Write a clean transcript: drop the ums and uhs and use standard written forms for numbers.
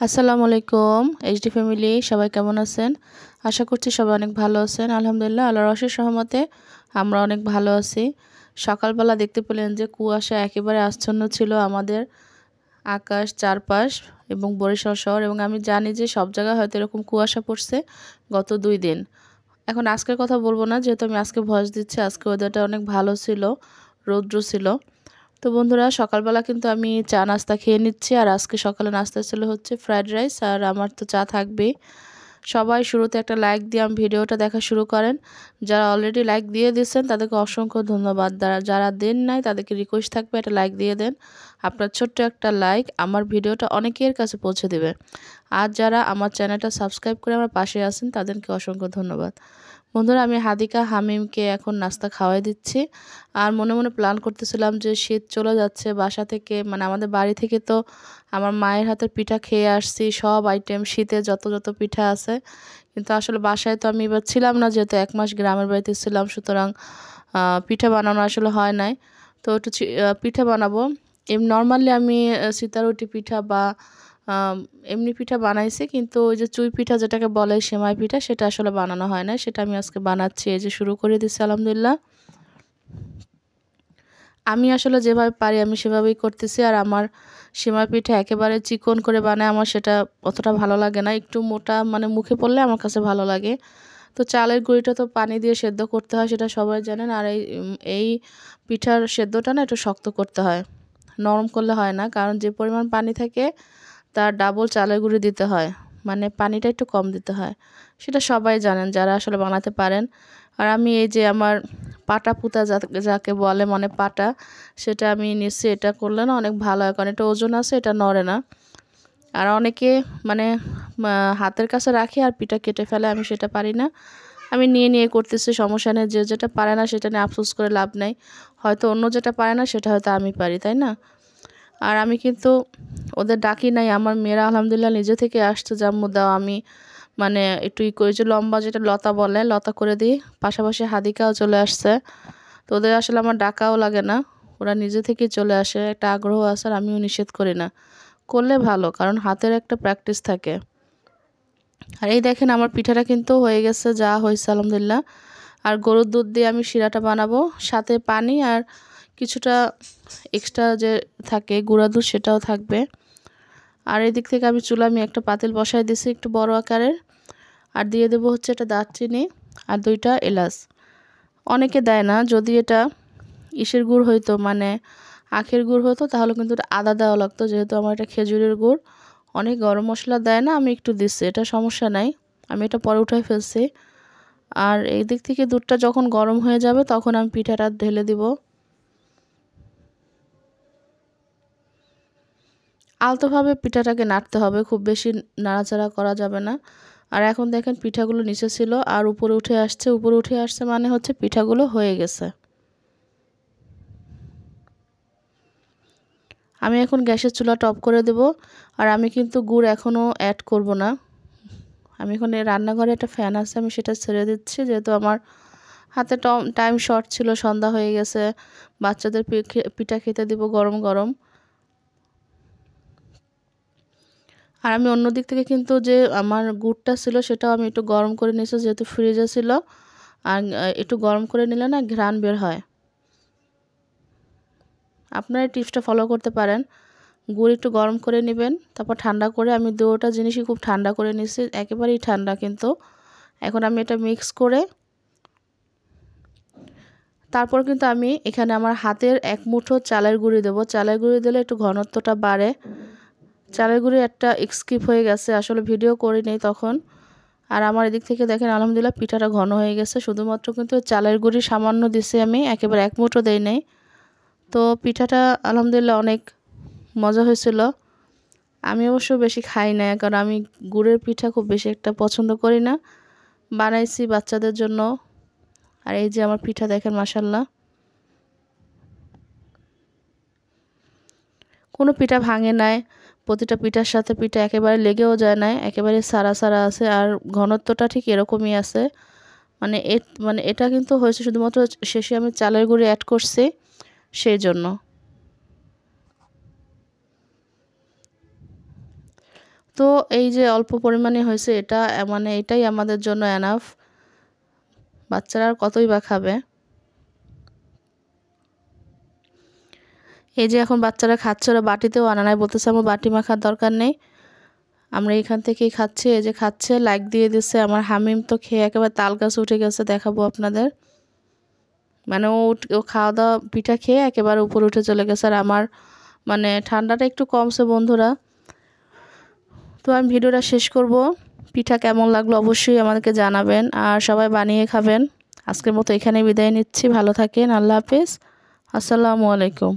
আসসালামু আলাইকুম HD family, সবাই কেমন আছেন? আশা করছি সবাই অনেক ভালো আছেন। আলহামদুলিল্লাহ, আল্লাহর অশেষ রহমতে আমরা অনেক ভালো আছি। সকালবেলা দেখতে পেলেন যে কুয়াশা একেবারে আচ্ছন্ন ছিল আমাদের আকাশ চারপাশ এবং বরিশাল শহর, এবং আমি জানি যে সব জায়গায় হয়তো এরকম কুয়াশা পড়ছে গত 2 দিন। এখন আজকের কথা বলবো না, যেহেতু আমি আজকে ভয়েস দিচ্ছি। আজকে ওয়েদারটা অনেক ভালো ছিল, রৌদ্র ছিল। তো বন্ধুরা, সকালবেলা কিন্তু আমি চা নাস্তা খেয়ে নিচ্ছি। আর আজকে সকালে নাস্তা ছিল হচ্ছে ফ্রাইড রাইস, আর আমার তো চা থাকবেই। সবাই শুরুতে একটা লাইক দিয়ে আমি ভিডিওটা দেখা শুরু করেন। যারা অলরেডি লাইক দিয়ে দিয়েছেন তাদেরকে অসংখ্য ধন্যবাদ। যারা দেন নাই তাদেরকে রিকোয়েস্ট থাকবে একটা লাইক দিয়ে দেন। আপনার ছোট্ট একটা লাইক আমার ভিডিওটা অনেকের কাছে পৌঁছে দেবে। আর যারা আমার চ্যানেলটা সাবস্ক্রাইব করে আমার পাশে আছেন তাদেরকে অসংখ্য ধন্যবাদ। বন্ধুরা, আমি হাদিকা হামিমকে এখন নাস্তা খাওয়াই দিচ্ছি। আর মনে মনে প্ল্যান করতেছিলাম যে শীত চলে যাচ্ছে, বাসা থেকে মানে আমাদের বাড়ি থেকে তো আমার মায়ের হাতের পিঠা খেয়ে আসছি, সব আইটেম শীতে যত যত পিঠা আছে। কিন্তু আসলে বাসায় তো আমি এবার ছিলাম না, যেহেতু 1 মাস গ্রামের বাড়িতে ছিলাম, সুতরাং পিঠা বানানো আসলে হয় নাই। তো একটু পিঠা বানাবো। নর্মালি আমি সিতারুটি পিঠা বা এমনি পিঠা বানাইছি, কিন্তু ওই যে চুই পিঠা যেটাকে বলে সেমাই পিঠা, সেটা আসলে বানানো হয় না। সেটা আমি আজকে বানাচ্ছি। এই যে শুরু করে দিচ্ছি আলহামদুলিল্লাহ। আমি আসলে যেভাবে পারি আমি সেভাবেই করতেছি। আর আমার সেমাই পিঠা একেবারে চিকন করে বানায় আমার সেটা অতটা ভালো লাগে না, একটু মোটা মানে মুখে পড়লে আমার কাছে ভালো লাগে। তো চালের গুঁড়িটা তো পানি দিয়ে সেদ্ধ করতে হয়, সেটা সবাই জানেন। আর এই পিঠার সেদ্ধটা না একটু শক্ত করতে হয়, নরম করলে হয় না। কারণ যে পরিমাণ পানি থাকে তার ডাবল চালের গুঁড়ি দিতে হয়, মানে পানিটা একটু কম দিতে হয়। সেটা সবাই জানেন যারা আসলে বানাতে পারেন। আর আমি এই যে আমার পাটা পুতা যাকে বলে, মানে পাটা, সেটা আমি নিচ্ছি। এটা করলে না অনেক ভালো হয়, কারণ এটা ওজন আছে, এটা নড়ে না। আর অনেকে মানে হাতের কাছে রাখে আর পিঠা কেটে ফেলে, আমি সেটা পারি না। আমি নিয়ে নিয়ে করতেছি, সমস্যা নেই। যে যেটা পারে না সেটা নিয়ে আফসোস করে লাভ নেই। হয়তো অন্য যেটা পারে না সেটা হয়তো আমি পারি, তাই না? আর আমি কিন্তু ওদের ডাকি নাই, আমার মেয়েরা আলহামদুলিল্লাহ নিজে থেকে আসছে, জাম্মু দাও, আমি মানে একটু করে যে লম্বা যেটা লতা বলে, লতা করে দিই। পাশাপাশি হাদিকাও চলে আসছে। তো ওদের আসলে আমার ডাকাও লাগে না, ওরা নিজে থেকেই চলে আসে। একটা আগ্রহ আছে, আর আমিও নিষেধ করি না, করলে ভালো, কারণ হাতের একটা প্র্যাকটিস থাকে। আর এই দেখেন আমার পিঠাটা কিন্তু হয়ে গেছে, যা হয়েছে আলহামদুলিল্লাহ। আর গরুর দুধ দিয়ে আমি শিরাটা বানাবো, সাথে পানি আর কিছুটা এক্সট্রা যে থাকে গুঁড়া দুধ সেটাও থাকবে। আর এদিক থেকে আমি চুলা একটা পাতিল বসায় দিছি একটু বড় আকারের। আর দিয়ে দেবো হচ্ছে একটা দারচিনি আর 2টা এলাচ। অনেকে দেয় না, যদি এটা ইসের গুড় হইতো মানে আখের গুড় হতো তাহলে কিন্তু আদা দেওয়া লাগতো। যেহেতু আমার এটা খেজুরের গুড়, অনেক গরম মশলা দেয় না, আমি একটু দিচ্ছি, এটা সমস্যা নাই। আমি এটা পরে উঠাই ফেলছি। আর এই দিক থেকে দুধটা যখন গরম হয়ে যাবে তখন আমি পিঠাটা ঢেলে দিব। আলতোভাবে পিঠাটাকে নাড়তে হবে, খুব বেশি নাড়াচাড়া করা যাবে না। আর এখন দেখেন পিঠাগুলো নিচে ছিল আর উপরে উঠে আসছে, উপরে উঠে আসছে মানে হচ্ছে পিঠাগুলো হয়ে গেছে। আমি এখন গ্যাসের চুলাটা অফ করে দেব। আর আমি কিন্তু গুড় এখনও অ্যাড করব না। আমি এখন রান্নাঘরে একটা ফ্যান আছে, আমি সেটা ছেড়ে দিচ্ছি, যেহেতু আমার হাতে টাইম শর্ট ছিল, সন্ধ্যা হয়ে গেছে, বাচ্চাদের পিঠা খেতে দিব গরম গরম। আর আমি অন্য দিক থেকে কিন্তু যে আমার গুড়টা ছিল সেটাও আমি একটু গরম করে নিয়েছি, যেহেতু ফ্রিজে ছিল। আর একটু গরম করে নিলে না ঘ্রাণ বের হয়। আপনারা এই টিপসটা ফলো করতে পারেন। গুড় একটু গরম করে নেবেন, তারপর ঠান্ডা করে, আমি দুটোটা জিনিসই খুব ঠান্ডা করে নিয়েছি, একেবারেই ঠান্ডা কিন্তু। এখন আমি এটা মিক্স করে তারপর কিন্তু আমি এখানে আমার হাতের 1 মুঠো চালের গুঁড়ি দেবো। চালের গুঁড়ি দিলে একটু ঘনত্বটা বাড়ে। চালের গুঁড়ি একটা স্কিপ হয়ে গেছে, আসলে ভিডিও করি নেই তখন। আর আমার এদিক থেকে দেখেন আলহামদুলিল্লাহ পিঠাটা ঘন হয়ে গেছে। শুধুমাত্র কিন্তু চালের গুঁড়ি সামান্য দিছি আমি, একেবারে 1 মুঠো দেই নাই। তো পিঠাটা আলহামদুলিল্লাহ অনেক মজা হয়েছিল। আমি অবশ্য বেশি খাই না, কারণ আমি গুড়ের পিঠা খুব বেশি একটা পছন্দ করি না। বানাইছি বাচ্চাদের জন্য। আর এই যে আমার পিঠা দেখেন মাশাআল্লাহ, কোনো পিঠা ভাঙে নাই। প্রতিটা পিঠার সাথে পিঠা একেবারে লেগেও যায় না, একেবারে সারা সারা আছে। আর ঘনত্বটা ঠিক এরকমই আছে। মানে এটা কিন্তু হয়েছে শুধুমাত্র শেষে আমি চালের গুঁড়ি অ্যাড করছি সেই জন্য। তো এই যে অল্প পরিমাণে হয়েছে, এটা মানে এটাই আমাদের জন্য এনাফ। বাচ্চারা আর কতই বা খাবে। এই যে এখন বাচ্চারা খাচ্ছে, ওরা বাটিতেও আনা নাই, বলতেছে আমার বাটি মাখার দরকার নেই, আমরা এখান থেকেই খাচ্ছি। এই যে খাচ্ছে, লাইক দিয়ে দিচ্ছে। আমার হামিম তো খেয়ে একেবারে তাল গাছ উঠে গেছে, দেখাবো আপনাদের। মানে ও খাওয়া দাওয়া পিঠা খেয়ে একেবারে উপরে উঠে চলে গেছে। আর আমার মানে ঠান্ডাটা একটু কমছে বন্ধুরা। তো আমি ভিডিওটা শেষ করব। পিঠা কেমন লাগলো অবশ্যই আমাদেরকে জানাবেন, আর সবাই বানিয়ে খাবেন। আজকের মতো এখানে বিদায় নিচ্ছি, ভালো থাকেন, আল্লাহ হাফেজ, আসসালামু আলাইকুম।